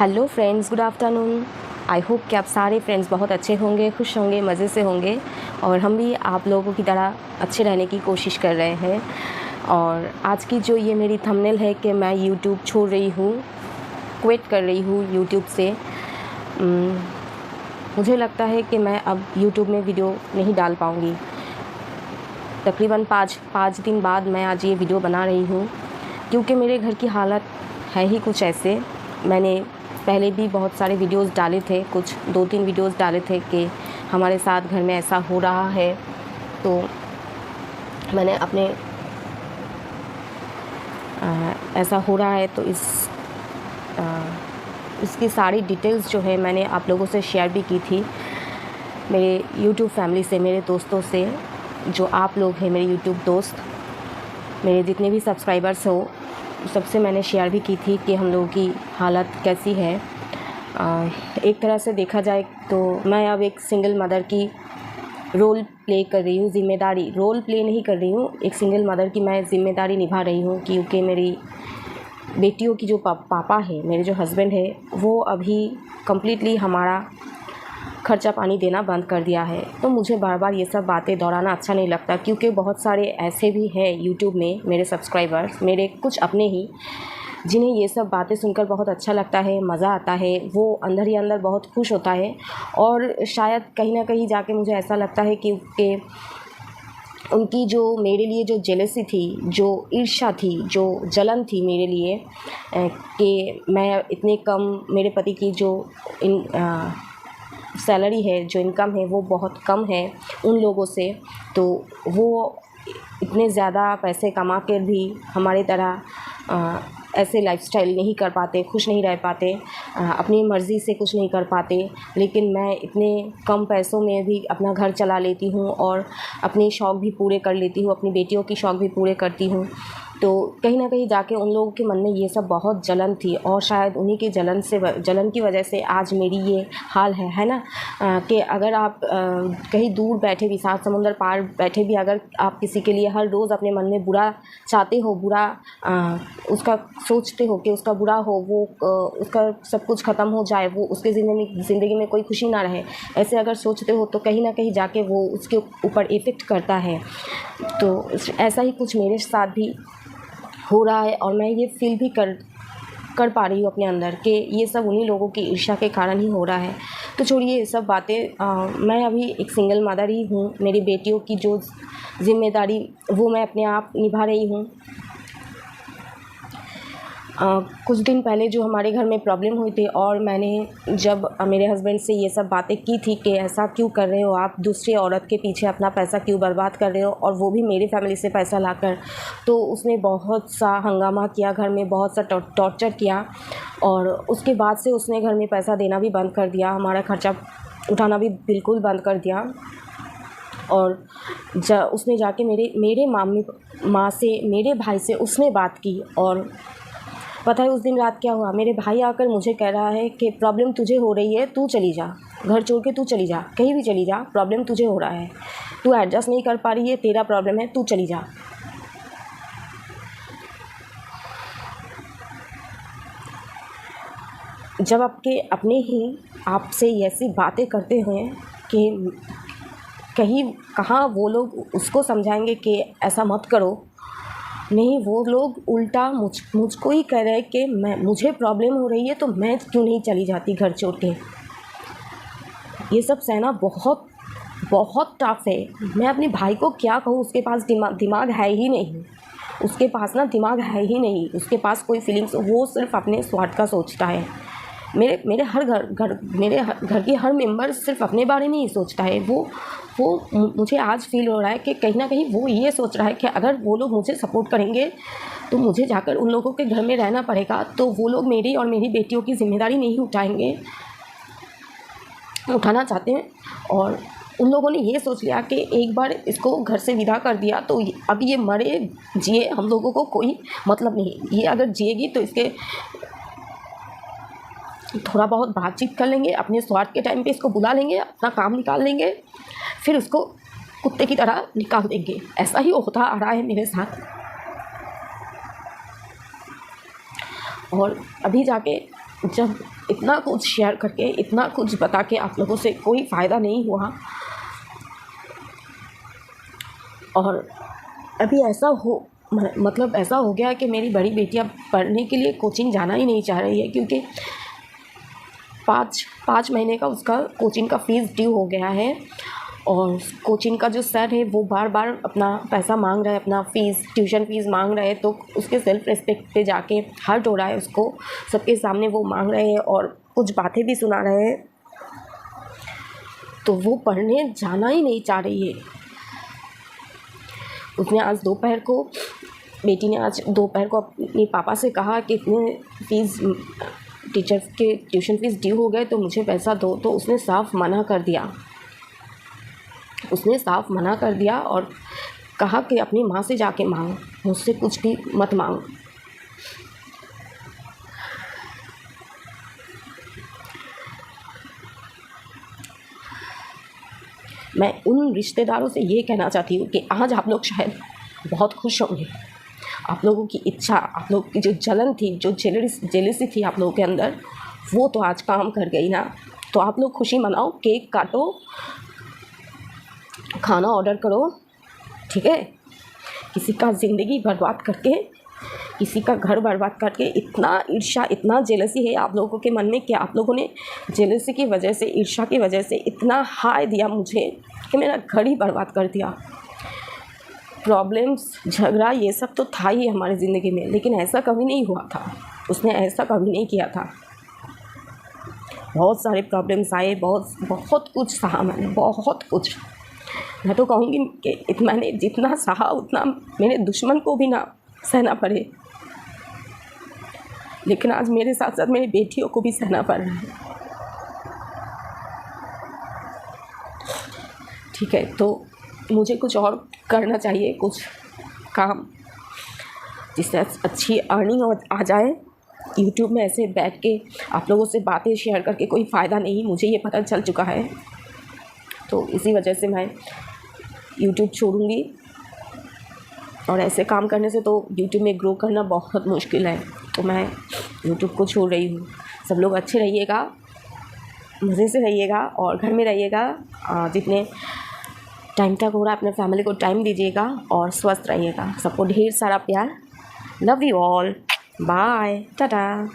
Hello friends, good afternoon. I hope कि आप सारे फ्रेंड्स बहुत अच्छे होंगे, खुश होंगे, मज़े से होंगे और हम भी आप लोगों की तरह अच्छे रहने की कोशिश कर रहे हैं। और आज की जो ये मेरी थंबनेल है कि मैं यूट्यूब छोड़ रही हूँ, क्विट कर रही हूँ यूट्यूब से। मुझे लगता है कि मैं अब यूट्यूब में वीडियो नहीं डाल पाऊँगी। तकरीबन पाँच दिन बाद मैं आज ये वीडियो बना रही हूँ, क्योंकि मेरे घर की हालत है ही कुछ ऐसे। मैंने पहले भी बहुत सारे वीडियोस डाले थे, कुछ 2-3 वीडियोस डाले थे कि हमारे साथ घर में ऐसा हो रहा है। तो मैंने अपने ऐसा हो रहा है तो इसकी सारी डिटेल्स जो है मैंने आप लोगों से शेयर भी की थी, मेरे यूट्यूब फैमिली से, मेरे दोस्तों से। जो आप लोग हैं मेरे यूट्यूब दोस्त, मेरे जितने भी सब्सक्राइबर्स हो, सबसे मैंने शेयर भी की थी कि हम लोगों की हालत कैसी है। एक तरह से देखा जाए तो मैं अब एक सिंगल मदर की रोल प्ले कर रही हूँ, ज़िम्मेदारी रोल प्ले नहीं कर रही हूँ, एक सिंगल मदर की मैं ज़िम्मेदारी निभा रही हूँ। क्योंकि मेरी बेटियों की जो पापा है, मेरे जो हस्बैंड है, वो अभी कम्प्लीटली हमारा खर्चा पानी देना बंद कर दिया है। तो मुझे बार बार ये सब बातें दोहराना अच्छा नहीं लगता, क्योंकि बहुत सारे ऐसे भी हैं यूट्यूब में मेरे सब्सक्राइबर्स, मेरे कुछ अपने ही, जिन्हें ये सब बातें सुनकर बहुत अच्छा लगता है, मज़ा आता है, वो अंदर ही अंदर बहुत खुश होता है। और शायद कहीं ना कहीं जाके मुझे ऐसा लगता है कि उनकी जो मेरे लिए जो जेलसी थी, जो ईर्ष्या थी, जो जलन थी मेरे लिए कि मैं इतने कम, मेरे पति की जो सैलरी है, जो इनकम है, वो बहुत कम है उन लोगों से। तो वो इतने ज़्यादा पैसे कमा कर भी हमारी तरह ऐसे लाइफस्टाइल नहीं कर पाते, खुश नहीं रह पाते, अपनी मर्ज़ी से कुछ नहीं कर पाते। लेकिन मैं इतने कम पैसों में भी अपना घर चला लेती हूँ और अपने शौक़ भी पूरे कर लेती हूँ, अपनी बेटियों की शौक़ भी पूरे करती हूँ। तो कहीं ना कहीं जाके उन लोगों के मन में ये सब बहुत जलन थी, और शायद उन्हीं के जलन की वजह से आज मेरी ये हाल है ना। कि अगर आप कहीं दूर बैठे भी, 7 समुंदर पार बैठे भी, अगर आप किसी के लिए हर रोज़ अपने मन में बुरा चाहते हो, बुरा उसका सोचते हो कि उसका बुरा हो, वो उसका सब कुछ ख़त्म हो जाए, वो उसके ज़िंदगी में कोई खुशी ना रहे, ऐसे अगर सोचते हो तो कहीं ना कहीं जाके वो उसके ऊपर इफ़ेक्ट करता है। तो ऐसा ही कुछ मेरे साथ भी हो रहा है, और मैं ये फील भी कर पा रही हूँ अपने अंदर कि ये सब उन्हीं लोगों की ईर्ष्या के कारण ही हो रहा है। तो छोड़िए ये सब बातें। मैं अभी एक सिंगल मदर ही हूँ। मेरी बेटियों की जो ज़िम्मेदारी वो मैं अपने आप निभा रही हूँ। कुछ दिन पहले जो हमारे घर में प्रॉब्लम हुई थी, और मैंने जब मेरे हस्बैंड से ये सब बातें की थी कि ऐसा क्यों कर रहे हो आप, दूसरी औरत के पीछे अपना पैसा क्यों बर्बाद कर रहे हो, और वो भी मेरी फैमिली से पैसा लाकर, तो उसने बहुत सा हंगामा किया, घर में बहुत सा टॉर्चर किया। और उसके बाद से उसने घर में पैसा देना भी बंद कर दिया, हमारा खर्चा उठाना भी बिल्कुल बंद कर दिया। और उसने जाके मेरे माँ से, मेरे भाई से उसने बात की। और पता है उस दिन रात क्या हुआ, मेरे भाई आकर मुझे कह रहा है कि प्रॉब्लम तुझे हो रही है, तू चली जा, घर छोड़ के तू चली जा, कहीं भी चली जा, प्रॉब्लम तुझे हो रहा है, तू एडजस्ट नहीं कर पा रही है, तेरा प्रॉब्लम है, तू चली जा। जब आपके अपने ही आपसे ऐसी बातें करते हैं कि कहाँ वो लोग उसको समझाएंगे कि ऐसा मत करो। नहीं, वो लोग उल्टा मुझको ही कह रहे हैं कि मुझे प्रॉब्लम हो रही है तो मैं क्यों नहीं चली जाती घर छोड़ के। ये सब सहना बहुत बहुत टफ है। मैं अपने भाई को क्या कहूँ, उसके पास दिमाग है ही नहीं, उसके पास ना दिमाग है ही नहीं, उसके पास कोई फीलिंग्स, वो सिर्फ अपने स्वार्थ का सोचता है। मेरे घर के हर मेंबर सिर्फ अपने बारे में ही सोचता है। वो मुझे आज फील हो रहा है कि कहीं ना कहीं वो ये सोच रहा है कि अगर वो लोग मुझे सपोर्ट करेंगे तो मुझे जाकर उन लोगों के घर में रहना पड़ेगा, तो वो लोग मेरी और मेरी बेटियों की ज़िम्मेदारी नहीं उठाना चाहते हैं। और उन लोगों ने ये सोच लिया कि एक बार इसको घर से विदा कर दिया तो अब ये मरे जिए हम लोगों को कोई मतलब नहीं। ये अगर जिएगी तो इसके थोड़ा बहुत बातचीत कर लेंगे, अपने स्वार्थ के टाइम पे इसको बुला लेंगे, अपना काम निकाल लेंगे, फिर उसको कुत्ते की तरह निकाल देंगे। ऐसा ही होता आ रहा है मेरे साथ। और अभी जाके जब इतना कुछ शेयर करके, इतना कुछ बता के आप लोगों से कोई फ़ायदा नहीं हुआ, और अभी ऐसा हो मतलब ऐसा हो गया कि मेरी बड़ी बेटी अब पढ़ने के लिए कोचिंग जाना ही नहीं चाह रही है, क्योंकि 5 महीने का उसका कोचिंग का फ़ीस ड्यू हो गया है। और कोचिंग का जो सर है वो बार बार अपना पैसा मांग रहा है, अपना फ़ीस, ट्यूशन फ़ीस मांग रहा है। तो उसके सेल्फ़ रिस्पेक्ट पे जाके हर्ट हो रहा है उसको, सबके सामने वो मांग रहे हैं और कुछ बातें भी सुना रहे हैं। तो वो पढ़ने जाना ही नहीं चाह रही है। उसने आज दोपहर को, बेटी ने आज दोपहर को अपने पापा से कहा कि इतने फ़ीस, टीचर्स के ट्यूशन फ़ीस ड्यू हो गए तो मुझे पैसा दो। तो उसने साफ मना कर दिया, उसने साफ मना कर दिया और कहा कि अपनी माँ से जाके मांग, मुझसे कुछ भी मत मांग। मैं उन रिश्तेदारों से ये कहना चाहती हूँ कि आज आप लोग शायद बहुत खुश होंगे, आप लोगों की इच्छा, आप लोगों की जो जलन थी, जो जेलसी थी आप लोगों के अंदर, वो तो आज काम कर गई ना। तो आप लोग खुशी मनाओ, केक काटो, खाना ऑर्डर करो, ठीक है। किसी का ज़िंदगी बर्बाद करके, किसी का घर बर्बाद करके इतना ईर्ष्या, इतना जेलसी है आप लोगों के मन में कि आप लोगों ने जेलसी की वजह से, ईर्ष्या की वजह से इतना हाय दिया मुझे कि मेरा घर ही बर्बाद कर दिया। प्रॉब्लम्स, झगड़ा, ये सब तो था ही हमारी ज़िंदगी में, लेकिन ऐसा कभी नहीं हुआ था। उसने ऐसा कभी नहीं किया था। बहुत सारे प्रॉब्लम्स आए, बहुत कुछ सहा मैंने, बहुत कुछ। मैं तो कहूँगी कि मैंने जितना सहा उतना मेरे दुश्मन को भी ना सहना पड़े, लेकिन आज मेरे साथ साथ मेरी बेटियों को भी सहना पड़ रहा है, ठीक है। तो मुझे कुछ और करना चाहिए, कुछ काम जिससे अच्छी अर्निंग आ जाए। यूट्यूब में ऐसे बैठ के आप लोगों से बातें शेयर करके कोई फ़ायदा नहीं, मुझे ये पता चल चुका है। तो इसी वजह से मैं यूट्यूब छोड़ूंगी, और ऐसे काम करने से तो यूट्यूब में ग्रो करना बहुत मुश्किल है। तो मैं यूट्यूब को छोड़ रही हूँ। सब लोग अच्छे रहिएगा, मज़े से रहिएगा और घर में रहिएगा। जितने टाइम तक हो रहा है अपने फैमिली को टाइम दीजिएगा और स्वस्थ रहिएगा। सबको ढेर सारा प्यार। Love you all, bye, Tata.